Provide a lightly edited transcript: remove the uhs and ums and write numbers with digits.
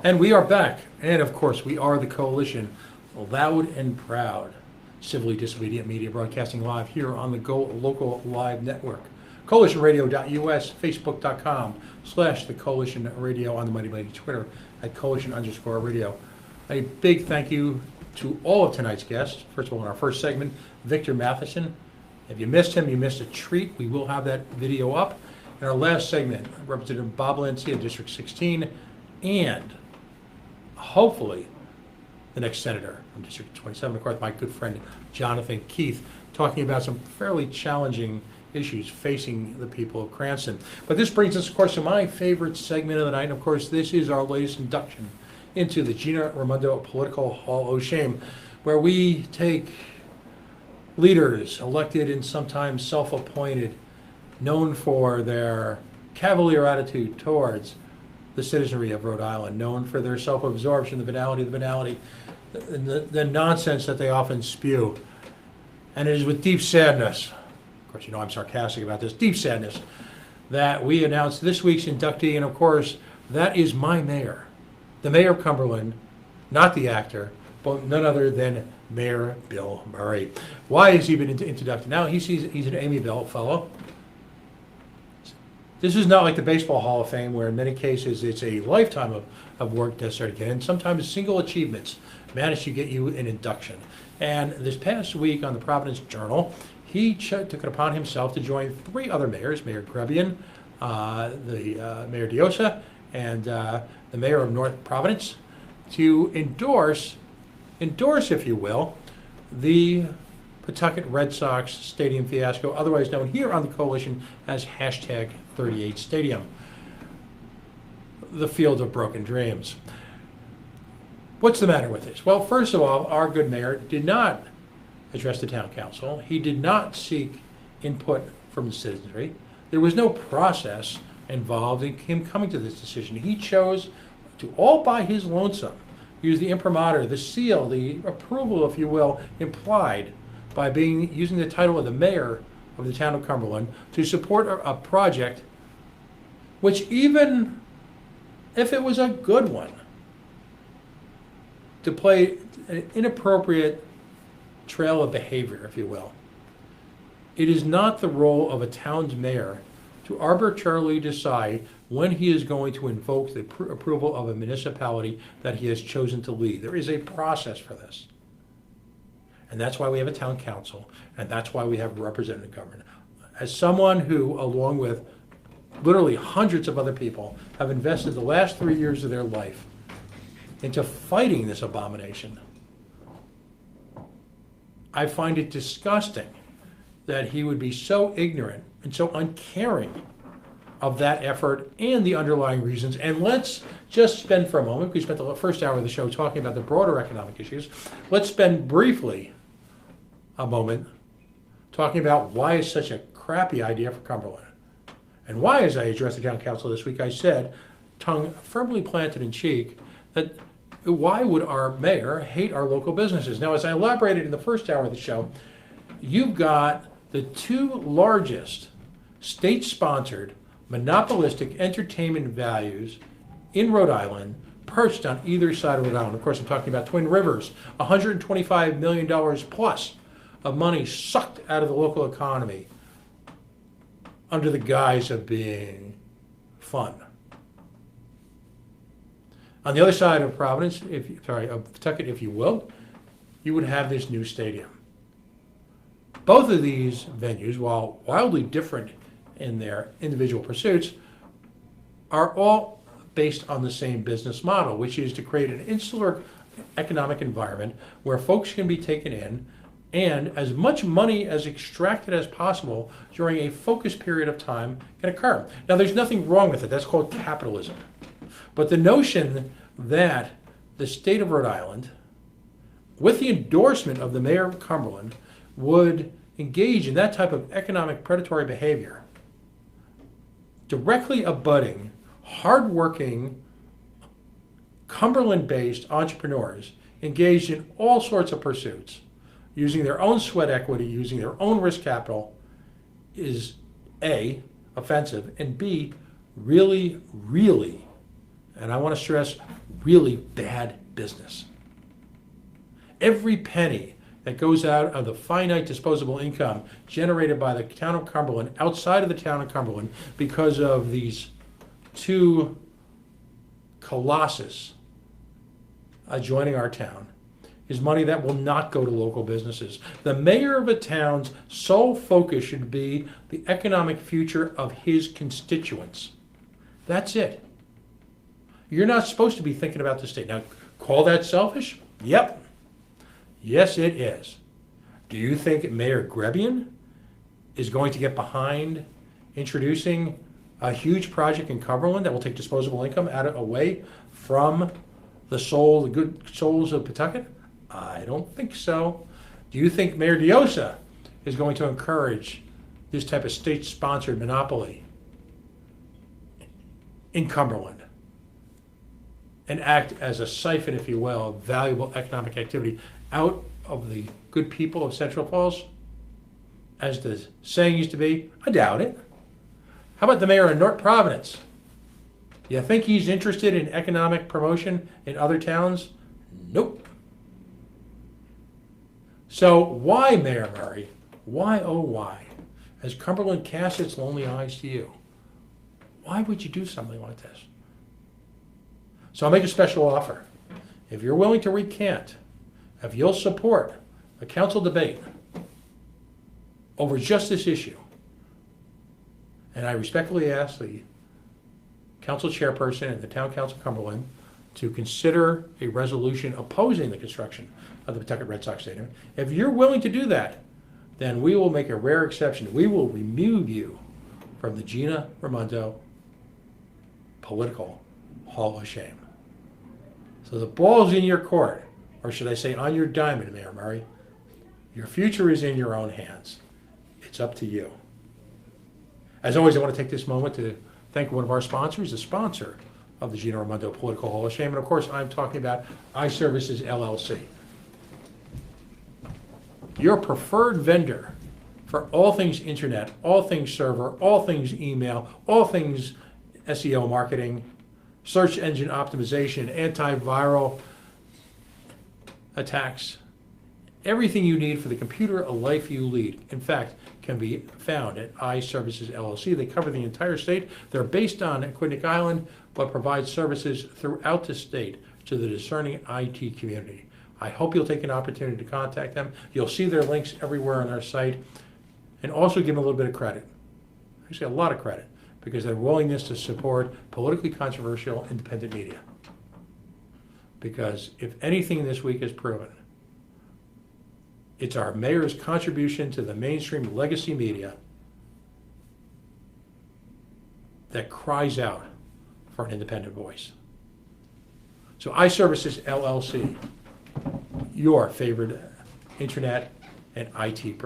And we are back. And of course, we are the Coalition, loud and proud, civilly disobedient media broadcasting live here on the Go Local Live Network. CoalitionRadio.us, Facebook.com/The Coalition Radio, on the Mighty Mighty Twitter at Coalition_radio. A big thank you to all of tonight's guests. First of all, in our first segment, Victor Matheson. If you missed him, you missed a treat. We will have that video up. In our last segment, Representative Bob Lancia, District 16, and hopefully the next senator from District 27, of course, my good friend Jonathan Keith, talking about some fairly challenging issues facing the people of Cranston. But this brings us, of course, to my favorite segment of the night. And of course, this is our latest induction into the Gina Raimondo Political Hall of Shame, where we take leaders elected and sometimes self-appointed, known for their cavalier attitude towards the citizenry of Rhode Island, known for their self-absorption, the banality, the nonsense that they often spew. And it is with deep sadness, of course, you know I'm sarcastic about this, deep sadness, that we announce this week's inductee, and of course, that is my mayor, the mayor of Cumberland, not the actor, but none other than Mayor Bill Murray. Why has he been inducted? Now, he's an Amy Bell fellow. This is not like the Baseball Hall of Fame, where in many cases it's a lifetime of work necessary to get in. Sometimes single achievements manage to get you an induction. And this past week on the Providence Journal, he took it upon himself to join three other mayors, Mayor Grebian, the Mayor Diosa, and the Mayor of North Providence, to endorse, if you will, the Pawtucket Red Sox stadium fiasco, otherwise known here on the Coalition as #38 Stadium, the field of broken dreams. What's the matter with this? Well, first of all, our good mayor did not address the town council. He did not seek input from the citizenry. There was no process involved in him coming to this decision. He chose to, all by his lonesome, use the imprimatur, the seal, the approval, if you will, implied by using the title of the mayor of the town of Cumberland to support a project which, even if it was a good one, to play an inappropriate trail of behavior, if you will. It is not the role of a town's mayor to arbitrarily decide when he is going to invoke the approval of a municipality that he has chosen to lead. There is a process for this. And that's why we have a town council, and that's why we have a representative government. As someone who, along with literally hundreds of other people, have invested the last 3 years of their life into fighting this abomination, I find it disgusting that he would be so ignorant and so uncaring of that effort and the underlying reasons. And let's just spend for a moment, we spent the first hour of the show talking about the broader economic issues, let's spend briefly a moment talking about why it's such a crappy idea for Cumberland. And why, as I addressed the town council this week, I said, tongue firmly planted in cheek, that why would our mayor hate our local businesses? Now, as I elaborated in the first hour of the show, you've got the two largest state-sponsored monopolistic entertainment values in Rhode Island, perched on either side of Rhode Island. Of course, I'm talking about Twin Rivers, $125 million plus of money sucked out of the local economy under the guise of being fun. On the other side of Providence, of Pawtucket, if you will, you would have this new stadium. Both of these venues, while wildly different in their individual pursuits, are all based on the same business model, which is to create an insular economic environment where folks can be taken in and as much money as extracted as possible during a focused period of time can occur. Now, there's nothing wrong with it. That's called capitalism. But the notion that the state of Rhode Island, with the endorsement of the mayor of Cumberland, would engage in that type of economic predatory behavior, directly abutting hardworking Cumberland-based entrepreneurs engaged in all sorts of pursuits, using their own sweat equity, using their own risk capital, is A, offensive, and B, really, and I want to stress, really bad business. Every penny that goes out of the finite disposable income generated by the town of Cumberland, outside of the town of Cumberland, because of these two colossus adjoining our town, is money that will not go to local businesses. The mayor of a town's sole focus should be the economic future of his constituents. That's it. You're not supposed to be thinking about the state. Now, call that selfish? Yep. Yes, it is. Do you think Mayor Grebian is going to get behind introducing a huge project in Cumberland that will take disposable income away from the good souls of Pawtucket? I don't think so. Do you think Mayor Diosa is going to encourage this type of state-sponsored monopoly in Cumberland and act as a siphon, if you will, of valuable economic activity out of the good people of Central Falls? As the saying used to be, I doubt it. How about the mayor of North Providence? You think he's interested in economic promotion in other towns? Nope. So why, Mayor Murray? Why, oh why? As Cumberland casts its lonely eyes to you, why would you do something like this? So I'll make a special offer. If you're willing to recant, if you'll support a council debate over just this issue, and I respectfully ask the council chairperson and the town council of Cumberland to consider a resolution opposing the construction of the Pawtucket Red Sox Stadium. If you're willing to do that, then we will make a rare exception. We will remove you from the Gina Raimondo Political Hall of Shame. So the ball's in your court, or should I say on your diamond, Mayor Murray. Your future is in your own hands. It's up to you. As always, I want to take this moment to thank one of our sponsors, the sponsor of the Gina Raimondo Political Hall of Shame. And of course, I'm talking about iServices LLC. Your preferred vendor for all things internet, all things server, all things email, all things SEO marketing, search engine optimization, antiviral attacks, everything you need for the computer life you lead, in fact, can be found at iServices LLC. They cover the entire state. They're based on Aquidneck Island, but provide services throughout the state to the discerning IT community. I hope you'll take an opportunity to contact them. You'll see their links everywhere on our site, and also give them a little bit of credit. Actually, a lot of credit, because their willingness to support politically controversial independent media. Because if anything this week has proven, it's our mayor's contribution to the mainstream legacy media that cries out for an independent voice. So iServices LLC, your favorite internet and IT provider.